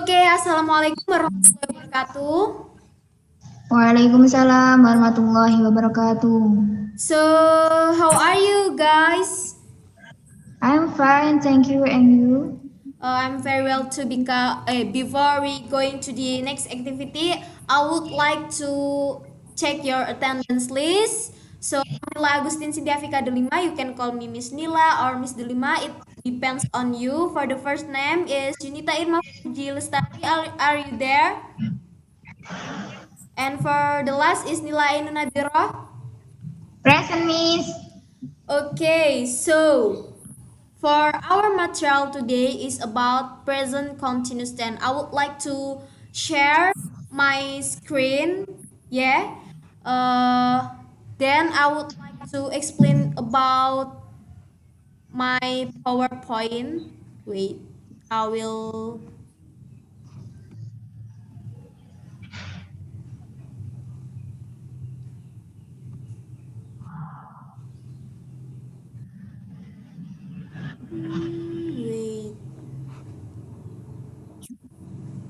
Oke, assalamualaikum warahmatullahi wabarakatuh. Waalaikumsalam warahmatullahi wabarakatuh. So, how are you guys? I'm fine, thank you. And you? I'm very well too. Before we going to the next activity, I would like to check your attendance list. So, Nila Agustin Cynthia Vika Delima, you can call me Miss Nila or Miss Delima. It depends on you. For the first name is Junita Irma Fuji Lestari. Are you there? And for the last is Nila Ainunabiro. Present, Miss. Okay, so for our material today is about present continuous tense. I would like to share my screen. Yeah. Uh, then I would like to explain about my PowerPoint. Wait, I will. Wait,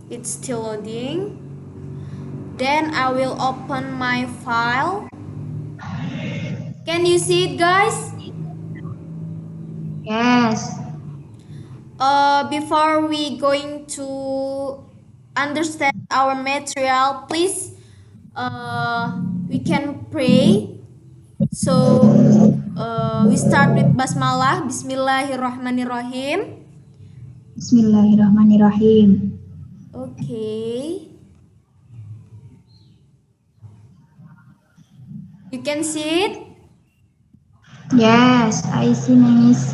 it's still loading. Then I will open my file. Can you see it, guys? Yes. Before we going to understand our material, please, we can pray. So, we start with basmalah. Bismillahirrahmanirrahim. Bismillahirrahmanirrahim. Okay, you can see it. Yes, I see, Miss.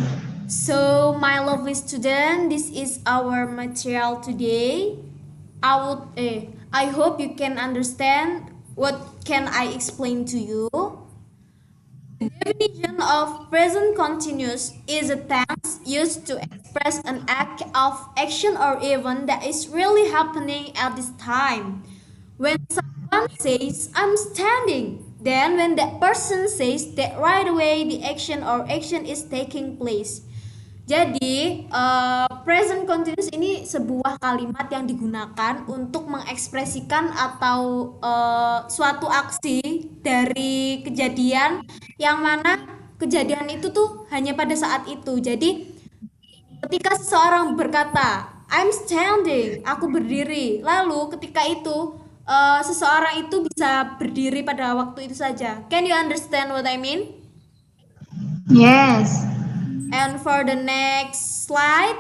So, my lovely student, this is our material today. I hope you can understand. What can I explain to you? Definition of present continuous is a tense used to express an act of action or event that is really happening at this time. When someone says, I'm standing, then when that person says that right away the action or action is taking place. Jadi, present continuous ini sebuah kalimat yang digunakan untuk mengekspresikan atau suatu aksi dari kejadian yang mana kejadian itu tuh hanya pada saat itu. Jadi, ketika seseorang berkata, I'm standing, aku berdiri. Lalu ketika itu seseorang itu bisa berdiri pada waktu itu saja. Can you understand what I mean? Yes. And for the next slide.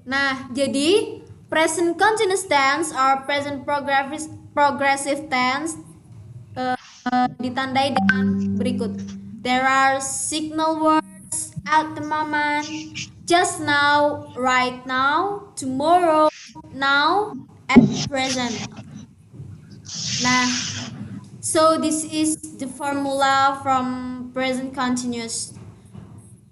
Nah, jadi present continuous tense or present progressive tense ditandai dengan berikut. There are signal words at the moment, just now, right now, tomorrow, now, at present. Nah, so this is the formula from present continuous.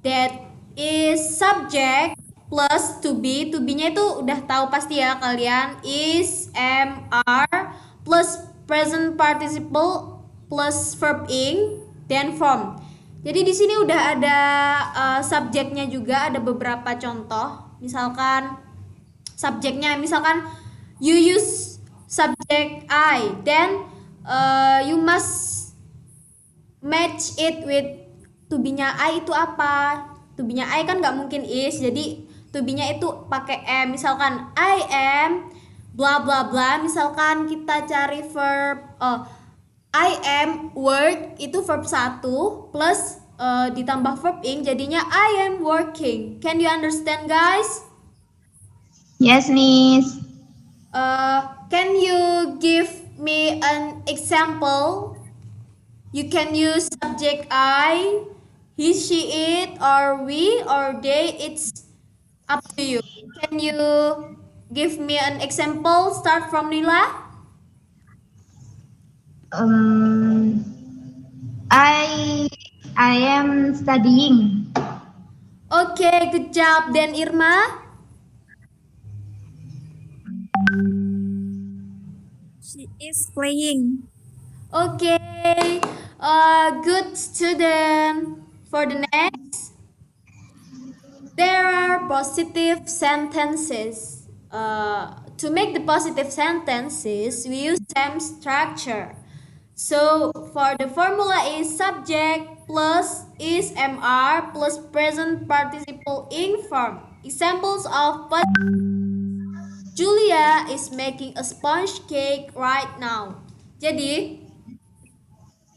That is subject plus to be. To be-nya itu udah tahu pasti ya kalian. Is, am, are plus present participle plus verb ing then form. Jadi di sini udah ada subjeknya juga, ada beberapa contoh. Misalkan subjeknya, misalkan you use subject I, then you must match it with to be-nya I itu apa? To be-nya I kan nggak mungkin is, jadi to be-nya itu pakai am. Misalkan I am bla bla bla, misalkan kita cari verb I am work itu verb 1 plus ditambah verb ing jadinya I am working. Can you understand, guys? Yes, Miss. Can you give me an example? You can use subject I, he, she, it, or we, or they. It's up to you. Can you give me an example? Start from Nila. Um, I I am studying. Okay, good job. Then Irma. She is playing. Okay, good student. For the next, there are are positive sentences. To make the positive sentences, we use same structure. So for the formula is subject plus is MR plus present participle ing form. Examples of Julia is making a sponge cake right now. Jadi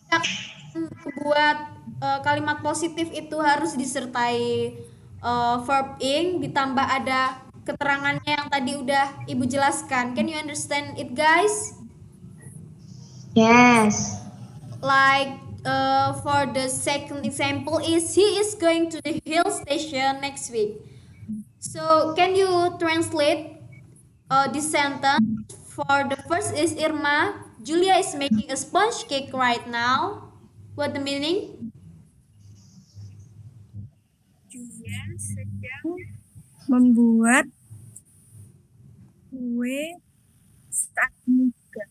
kita membuat kalimat positif itu harus disertai verb ing ditambah ada keterangannya yang tadi udah Ibu jelaskan. Can you understand it, guys? Yes. Like for the second example is he is going to the hill station next week. So can you translate this sentence? For the first is Irma, Julia is making a sponge cake right now. What the meaning? Julia sedang membuat kue saat ini juga.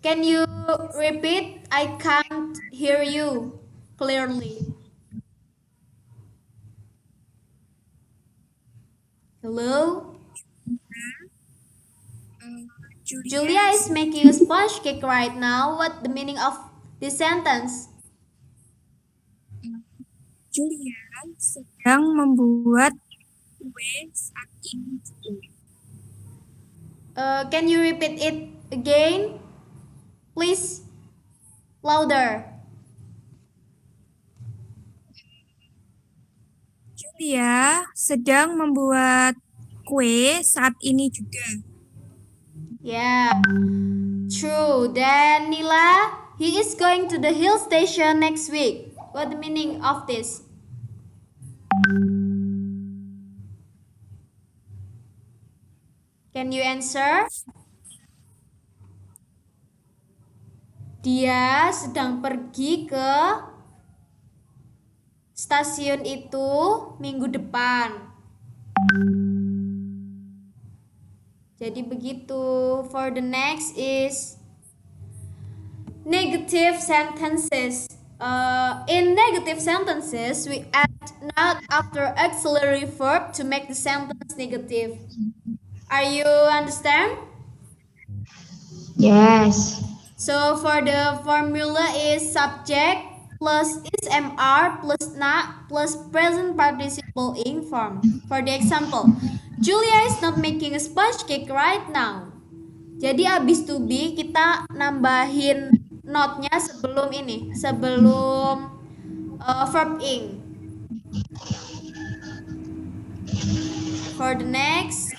Can you repeat? I can't hear you clearly. Hello? Julia is making a sponge cake right now. What the meaning of this sentence? Julia sedang membuat kue saat ini juga. Can you repeat it again? Please, louder. Julia sedang membuat kue saat ini juga. Yeah, true. Then Nila, he is going to the hill station next week. What the meaning of this? Can you answer? Dia sedang pergi ke stasiun itu minggu depan. Jadi begitu. For the next is negative sentences. In negative sentences, we add not after auxiliary verb to make the sentence negative. Are you understand? Yes. So for the formula is subject plus is MR plus not plus present participle ing form. For the example, Julia is not making a sponge cake right now. Jadi abis to be kita nambahin not-nya sebelum ini, sebelum verb ing. For the next,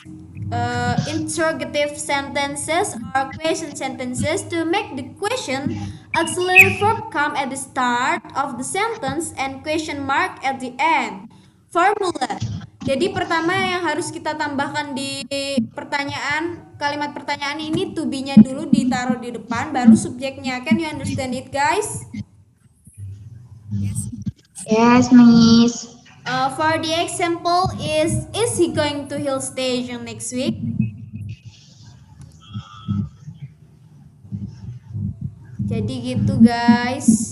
interrogative sentences or question sentences. To make the question, auxiliary verb come at the start of the sentence and question mark at the end. Formula. Jadi pertama yang harus kita tambahkan di pertanyaan, kalimat pertanyaan ini to be-nya dulu ditaruh di depan, baru subjeknya. Can you understand it, guys? Yes, Miss. For the example is he going to hill station next week? Jadi gitu, guys.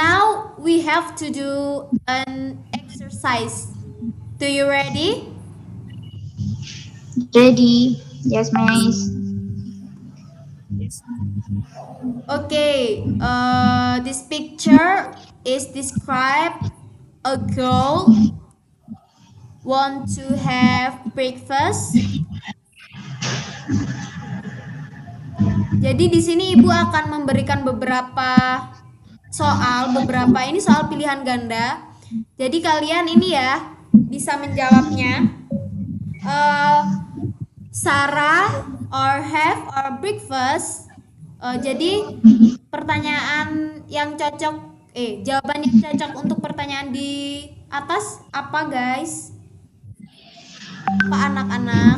Now we have to do an exercise. Do you ready? Ready? Yes, Miss. Okay, this picture is describe a girl want to have breakfast. Jadi di sini Ibu akan memberikan beberapa soal, ini soal pilihan ganda. Jadi kalian ini ya bisa menjawabnya. Sarah or have or breakfast. Jadi pertanyaan yang cocok, jawaban yang cocok untuk pertanyaan di atas apa, guys? Apa anak-anak?